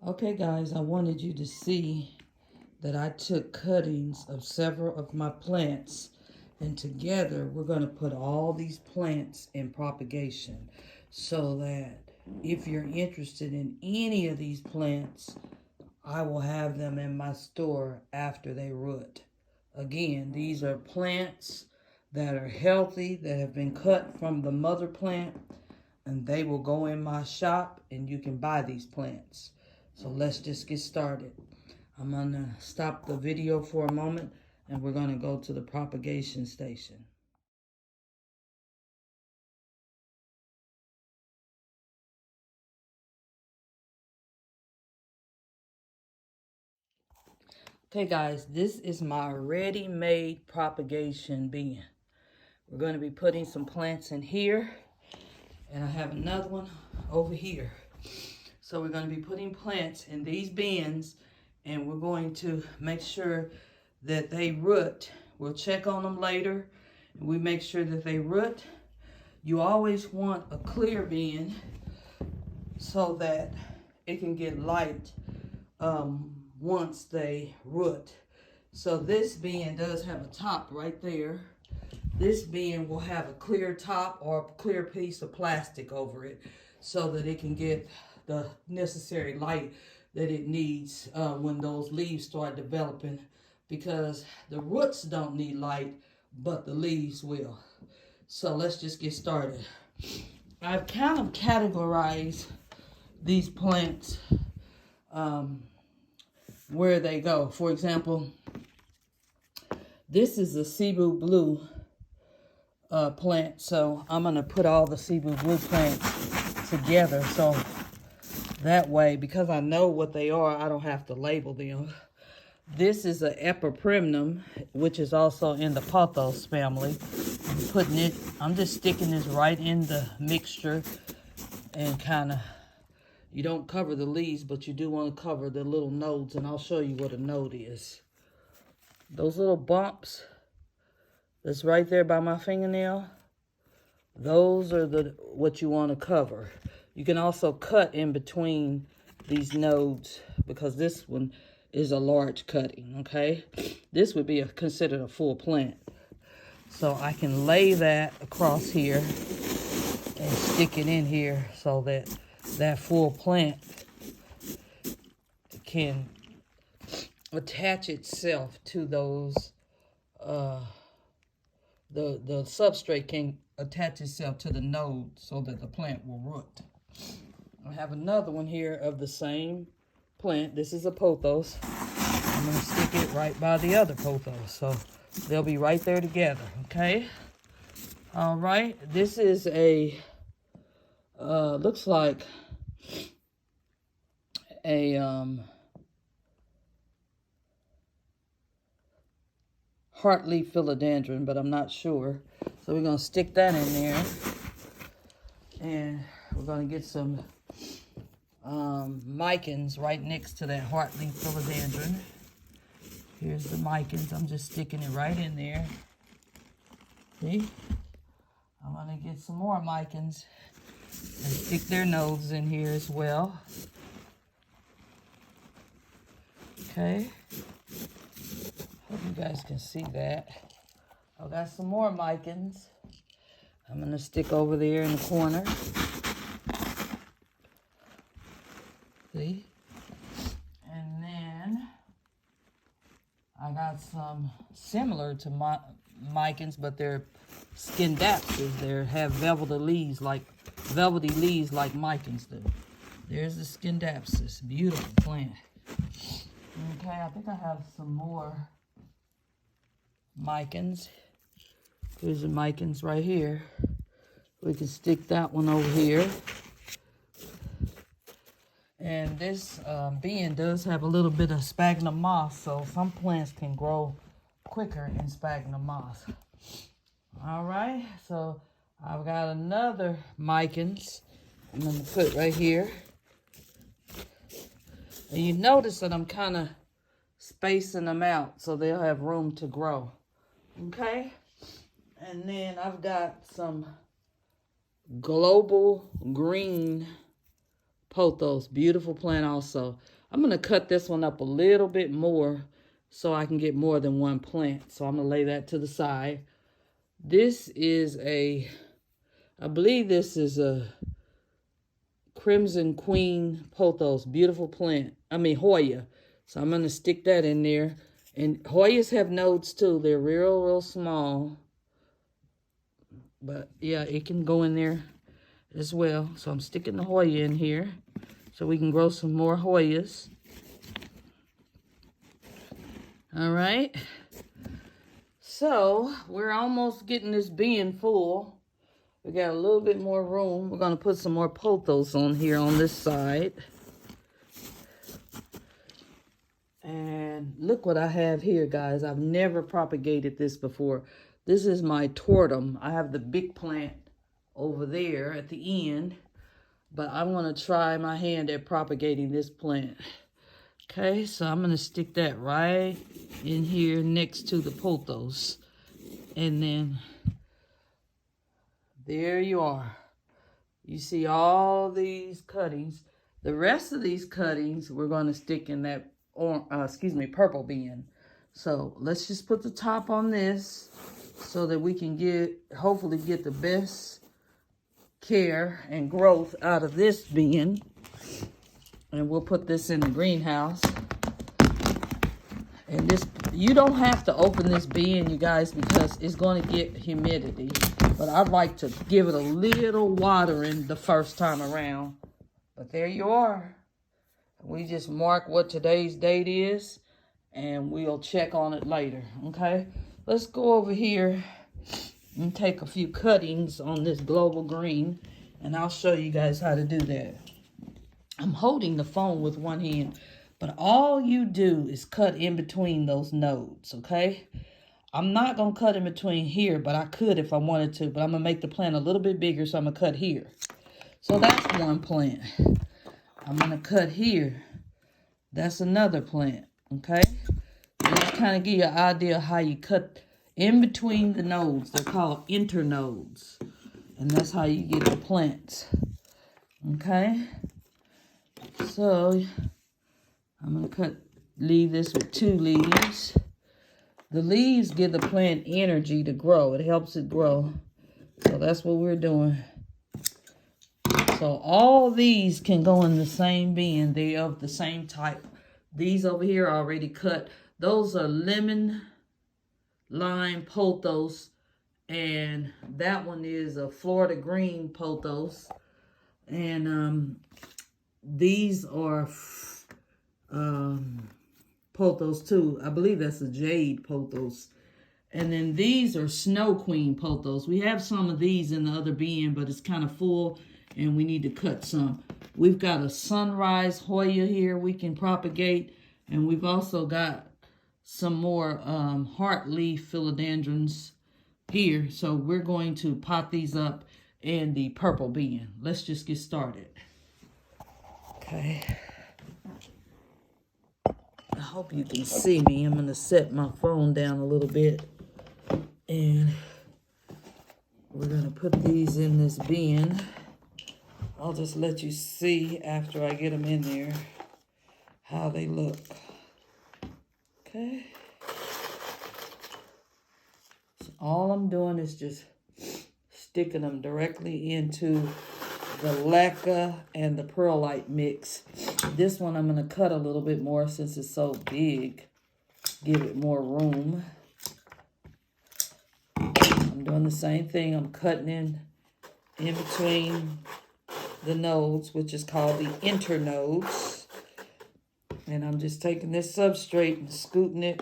Okay, guys, I wanted you to see that I took cuttings of several of my plants, and together we're going to put all these plants in propagation so that if you're interested in any of these plants, I will have them in my store after they root. Again, these are plants that are healthy, that have been cut from the mother plant, and they will go in my shop and you can buy these plants. So let's just get started. I'm gonna stop the video for a moment and we're gonna go to the propagation station. Okay guys, this is my ready-made propagation bin. We're gonna be putting some plants in here, and I have another one over here. So we're going to be putting plants in these bins, and we're going to make sure that they root. We'll check on them later, and we make sure that they root. You always want a clear bin so that it can get light once they root. So this bin does have a top right there. This bin will have a clear top or a clear piece of plastic over it so that it can get the necessary light that it needs when those leaves start developing, because the roots don't need light, but the leaves will. So let's just get started. I've kind of categorized these plants where they go. For example, this is a Cebu Blue plant, so I'm gonna put all the Cebu Blue plants together, so that way, because I know what they are, I don't have to label them. This is a Epiprimnum, which is also in the pothos family. I'm just sticking this right in the mixture, and kind of, you don't cover the leaves, but you do want to cover the little nodes, and I'll show you what a node is. Those little bumps that's right there by my fingernail, those are what you want to cover. You can also cut in between these nodes because this one is a large cutting, okay? This would be considered a full plant. So I can lay that across here and stick it in here so that that full plant can attach itself to those, the substrate can attach itself to the node so that the plant will root. I have another one here of the same plant. This is a pothos. I'm going to stick it right by the other pothos, so they'll be right there together, okay? All right, this is a, looks like a heartleaf philodendron, but I'm not sure. So we're going to stick that in there, and we're going to get some micans right next to that heartleaf philodendron. Here's the micans. I'm just sticking it right in there. See? I'm going to get some more micans and stick their nodes in here as well. Okay. Hope you guys can see that. I've got some more micans. I'm going to stick over there in the corner. See? And then I got some similar to micans, but they're scindapsus. They have velvety leaves like micans do. There's the scindapsus. Beautiful plant. Okay, I think I have some more micans. Here's the micans right here. We can stick that one over here. And this bin does have a little bit of sphagnum moss, so some plants can grow quicker in sphagnum moss. All right, so I've got another micans I'm going to put right here. And you notice that I'm kind of spacing them out so they'll have room to grow. Okay? And then I've got some global green pothos. Beautiful plant also. I'm going to cut this one up a little bit more so I can get more than one plant. So I'm going to lay that to the side. This is I believe this is a Crimson Queen pothos. Beautiful plant. I mean Hoya. So I'm going to stick that in there. And Hoyas have nodes too. They're real small. But yeah, it can go in there as well. So I'm sticking the Hoya in here so we can grow some more Hoyas. All right. So we're almost getting this bin full. We got a little bit more room. We're going to put some more pothos on here on this side. And look what I have here, guys. I've never propagated this before. This is my tortum. I have the big plant over there at the end. But I'm going to try my hand at propagating this plant. Okay, so I'm going to stick that right in here next to the pothos. And then there you are. You see all these cuttings. The rest of these cuttings we're going to stick in that purple bin. So let's just put the top on this so that we can hopefully get the best care and growth out of this bin. And we'll put this in the greenhouse. And this, you don't have to open this bin, you guys, because it's going to get humidity. But I like to give it a little watering the first time around. But there you are. We just mark what today's date is, and we'll check on it later, okay? Let's go over here and take a few cuttings on this global green, and I'll show you guys how to do that. I'm holding the phone with one hand, but all you do is cut in between those nodes, okay? I'm not going to cut in between here, but I could if I wanted to, but I'm going to make the plant a little bit bigger, so I'm going to cut here. So that's one plant. I'm going to cut here. That's another plant, okay? Just kind of give you an idea of how you cut in between the nodes. They're called internodes, and that's how you get the plants, okay? So I'm going to leave this with 2 leaves. The leaves give the plant energy to grow. It helps it grow. So that's what we're doing. So all these can go in the same bin. They're of the same type. These over here are already cut. Those are lemon lime pothos. And that one is a Florida green pothos. And these are pothos too. I believe that's a jade pothos. And then these are Snow Queen pothos. We have some of these in the other bin, but it's kind of full and we need to cut some. We've got a Sunrise Hoya here we can propagate. And we've also got some more heart leaf philodendrons here. So we're going to pot these up in the purple bin. Let's just get started. Okay. I hope you can see me. I'm going to set my phone down a little bit. And we're going to put these in this bin. I'll just let you see after I get them in there how they look. Okay. So all I'm doing is just sticking them directly into the Leca and the perlite mix. This one I'm going to cut a little bit more since it's so big. Give it more room. I'm doing the same thing. I'm cutting in between the nodes, which is called the internodes. And I'm just taking this substrate and scooting it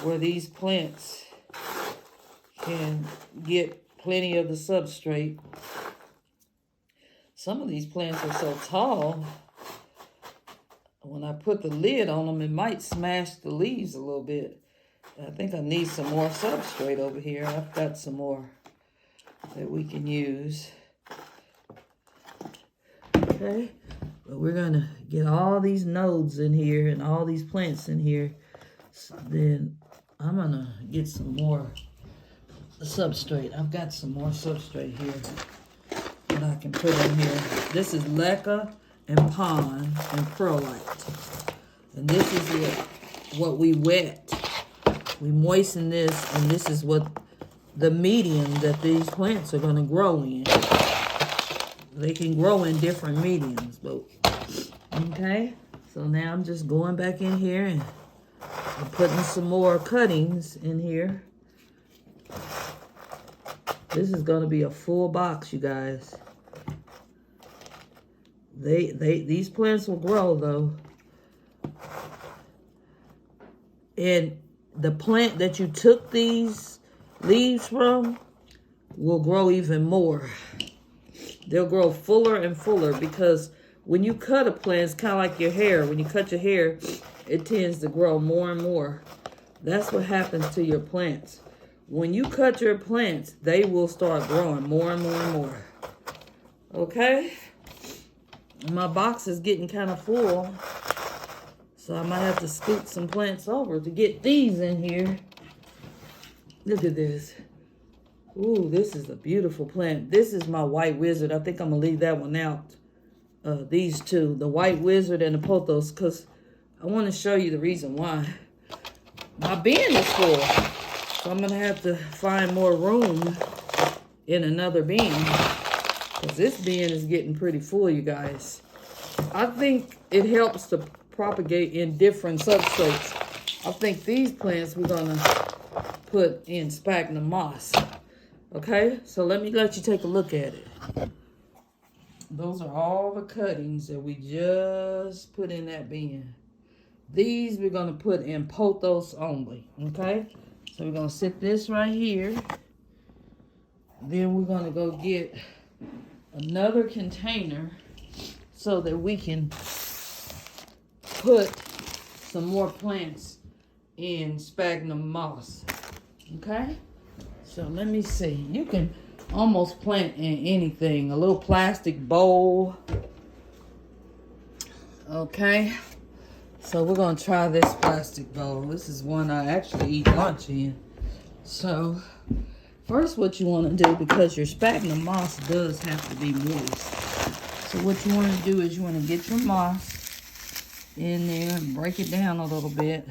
where these plants can get plenty of the substrate. Some of these plants are so tall, when I put the lid on them, it might smash the leaves a little bit. I think I need some more substrate over here. I've got some more that we can use. Okay, but we're going to get all these nodes in here and all these plants in here. So then I'm going to get some more substrate. I've got some more substrate here that I can put in here. This is Leca and pond and perlite. And this is what we wet. We moisten this, and this is what the medium that these plants are going to grow in. They can grow in different mediums, but okay. So now I'm just going back in here and I'm putting some more cuttings in here. This is going to be a full box, you guys. These plants will grow though. And the plant that you took these leaves from will grow even more. They'll grow fuller and fuller, because when you cut a plant, it's kind of like your hair. When you cut your hair, it tends to grow more and more. That's what happens to your plants. When you cut your plants, they will start growing more and more and more. Okay? My box is getting kind of full, so I might have to scoot some plants over to get these in here. Look at this. Ooh, this is a beautiful plant. This is my white wizard. I think I'm going to leave that one out. These two, the white wizard and the pothos, because I want to show you the reason why. My bin is full, so I'm going to have to find more room in another bin, because this bin is getting pretty full, you guys. I think it helps to propagate in different substrates. I think these plants we're going to put in sphagnum moss. Okay, so let you take a look at it. Those are all the cuttings that we just put in that bin. These we're going to put in pothos only. Okay, so we're going to sit this right here. Then we're going to go get another container so that we can put some more plants in sphagnum moss. Okay, so let me see. You can almost plant in anything. A little plastic bowl. Okay, so we're going to try this plastic bowl. This is one I actually eat lunch in. So first what you want to do, because your sphagnum moss does have to be moist. So what you want to do is you want to get your moss in there and break it down a little bit.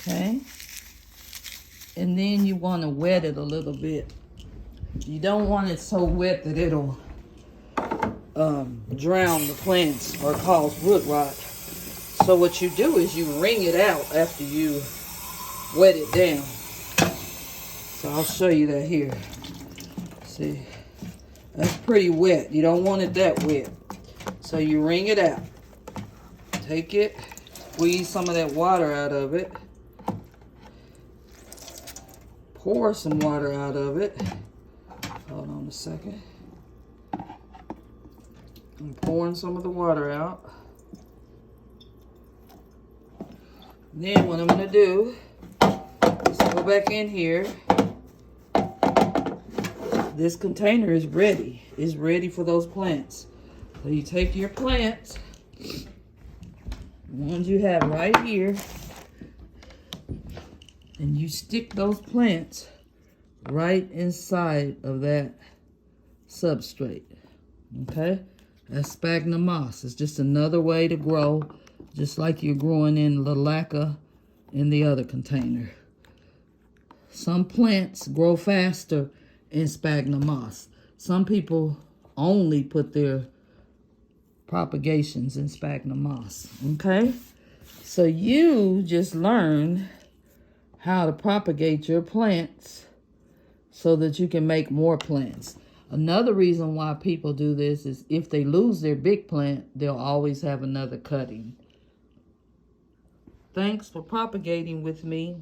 Okay, and then you want to wet it a little bit. You don't want it so wet that it'll drown the plants or cause root rot. So what you do is you wring it out after you wet it down. So I'll show you that here. See, that's pretty wet. You don't want it that wet. So you wring it out. Take it, squeeze some of that water out of it. Pour some water out of it. Hold on a second. I'm pouring some of the water out. Then what I'm going to do is go back in here. This container is ready. It's ready for those plants. So you take your plants, the ones you have right here, and you stick those plants right inside of that substrate. Okay? That's sphagnum moss. It's just another way to grow, just like you're growing in Lalaca in the other container. Some plants grow faster in sphagnum moss. Some people only put their propagations in sphagnum moss. Okay? So you just learned how to propagate your plants so that you can make more plants. Another reason why people do this is if they lose their big plant, they'll always have another cutting. Thanks for propagating with me.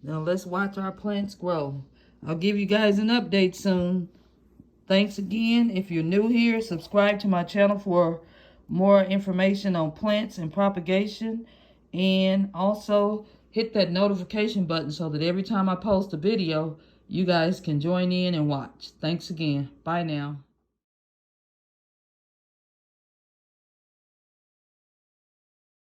Now let's watch our plants grow. I'll give you guys an update soon. Thanks again. If you're new here, subscribe to my channel for more information on plants and propagation. And also hit that notification button so that every time I post a video, you guys can join in and watch. Thanks again. Bye now.